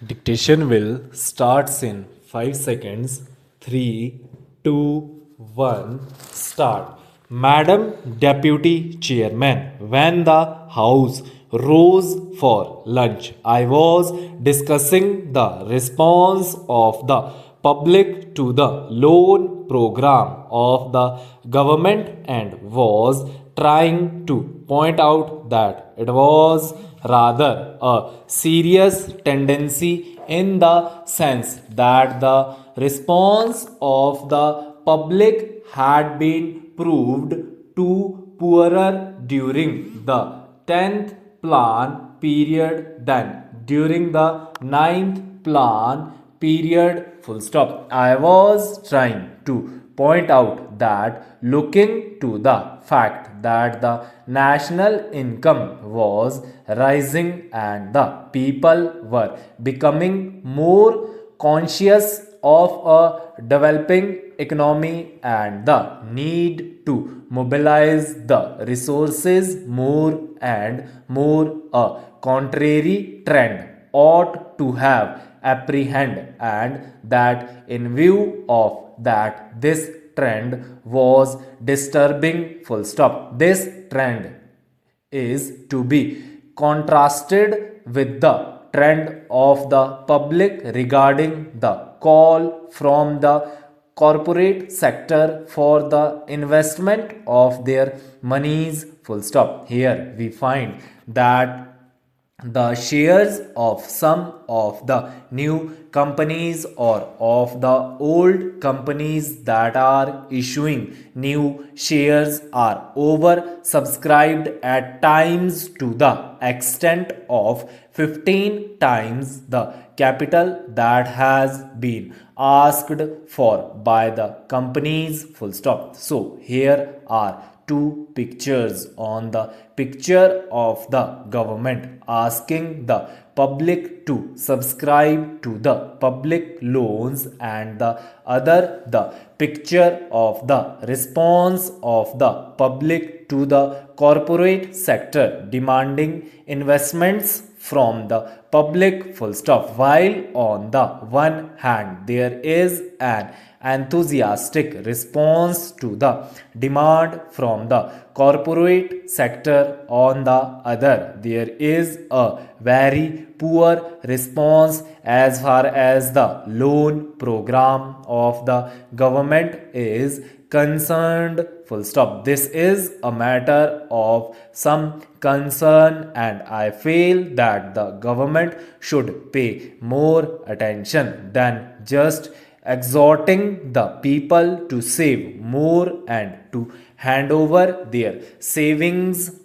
Dictation will starts in 5 seconds. 3, 2, 1, start. Madam Deputy Chairman, when the House rose for lunch, I was discussing the response of the public to the loan program of the government and was trying to point out that it was rather a serious tendency in the sense that the response of the public had been proved too poorer during the 10th plan period than during the ninth plan period. Full stop. I was trying to point out that looking to the fact that the national income was rising and the people were becoming more conscious of a developing economy and the need to mobilize the resources more and more, a contrary trend ought to have apprehend, and that in view of that this trend was disturbing. Full stop. This trend is to be contrasted with the trend of the public regarding the call from the corporate sector for the investment of their monies. Full stop. Here we find that the shares of some of the new companies or of the old companies that are issuing new shares are oversubscribed at times to the extent of 15 times the capital that has been asked for by the companies. Full stop. So here are two pictures. On the picture of the government asking the public to subscribe to the public loans, and the other the picture of the response of the public to the corporate sector demanding investments from the public. Full stop. While on the one hand there is an enthusiastic response to the demand from the corporate sector, on the other there is a very poor response as far as the loan program of the government is concerned. Full stop. This is a matter of some concern, and I feel that the government should pay more attention than just exhorting the people to save more and to hand over their savings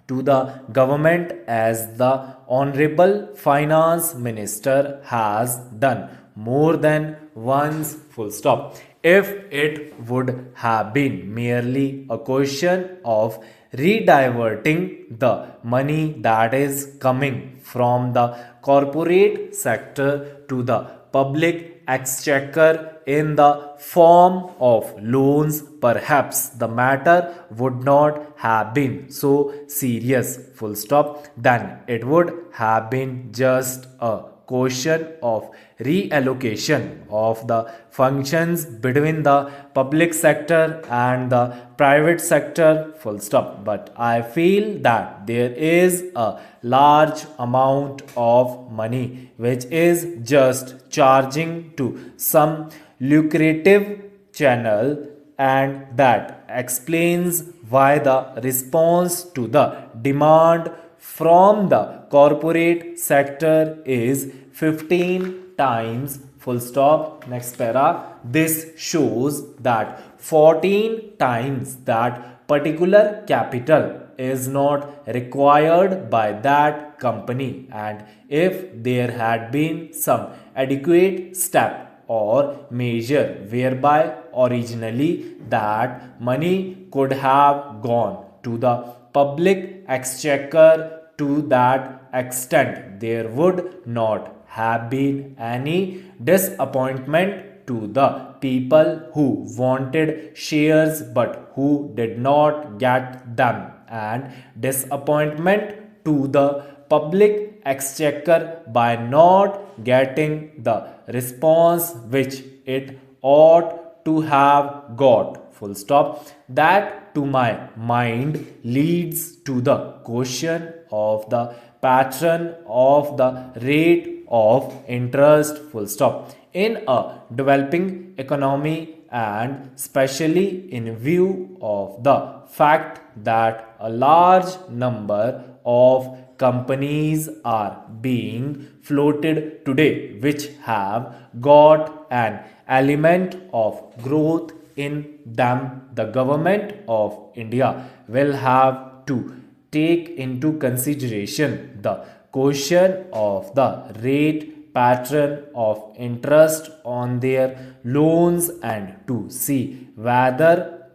to the government, as the honorable finance minister has done more than once. Full stop. If it would have been merely a question of rediverting the money that is coming from the corporate sector to the public exchequer in the form of loans, perhaps the matter would not have been so serious. Full stop. Then it would have been just a question of reallocation of the functions between the public sector and the private sector. Full stop. But I feel that there is a large amount of money which is just charging to some lucrative channel, and that explains why the response to the demand from the corporate sector is 15 times. Full stop. Next para. This shows that 14 times that particular capital is not required by that company, and if there had been some adequate step or measure whereby originally that money could have gone to the public exchequer to that extent, there would not have been any disappointment to the people who wanted shares but who did not get them, and disappointment to the public exchequer by not getting the response which it ought to have got. Full stop. That to my mind leads to the question of the pattern of the rate of interest. Full stop. In a developing economy, and especially in view of the fact that a large number of companies are being floated today which have got an element of growth in them, the government of India will have to take into consideration the question of the rate pattern of interest on their loans and to see whether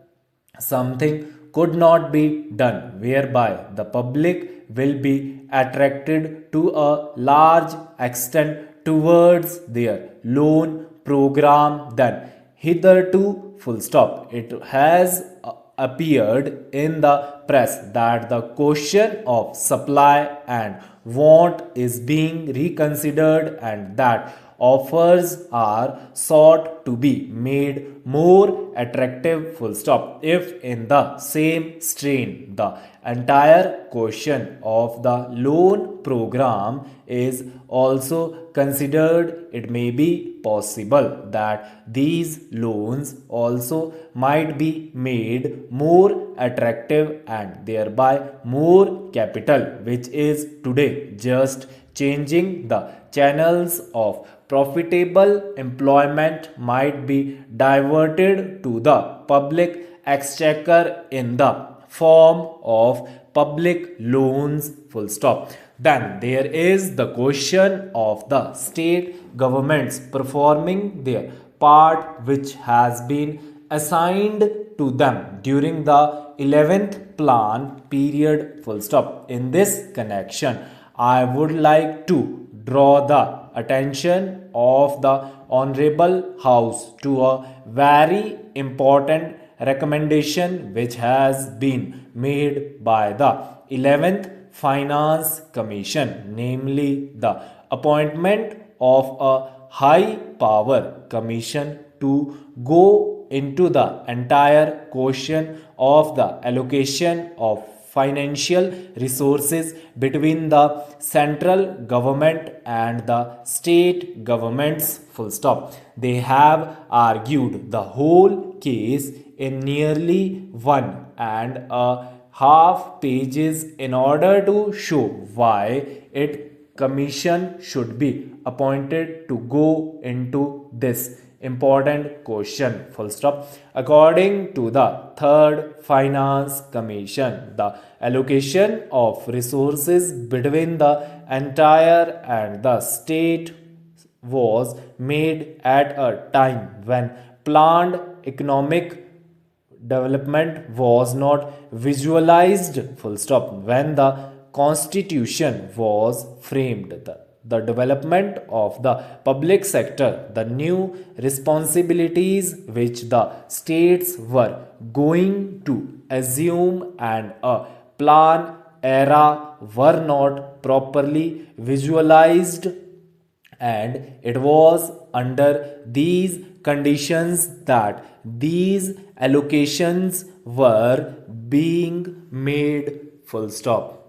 something could not be done whereby the public will be attracted to a large extent towards their loan program than hitherto. Full stop. It has appeared in the press that the question of supply and want is being reconsidered and that offers are sought to be made more attractive. Full stop. If in the same strain the entire question of the loan program is also considered, it may be possible that these loans also might be made more attractive and thereby more capital which is today just changing the channels of profitable employment might be diverted to the public exchequer in the form of public loans. Full stop. Then there is the question of the state governments performing their part which has been assigned to them during the 11th plan period. Full stop. In this connection, I would like to draw the attention of the Honorable House to a very important recommendation which has been made by the 11th Finance Commission, namely the appointment of a high power commission to go into the entire question of the allocation of financial resources between the central government and the state governments. Full stop. They have argued the whole case in nearly 1.5 pages in order to show why it commission should be appointed to go into this important question. Full stop. According to the third finance commission, the allocation of resources between the entire and the state was made at a time when planned economic development was not visualized. Full stop. When the constitution was framed, the development of the public sector, the new responsibilities which the states were going to assume, and a plan era were not properly visualized, and it was under these conditions that these allocations were being made. Full stop.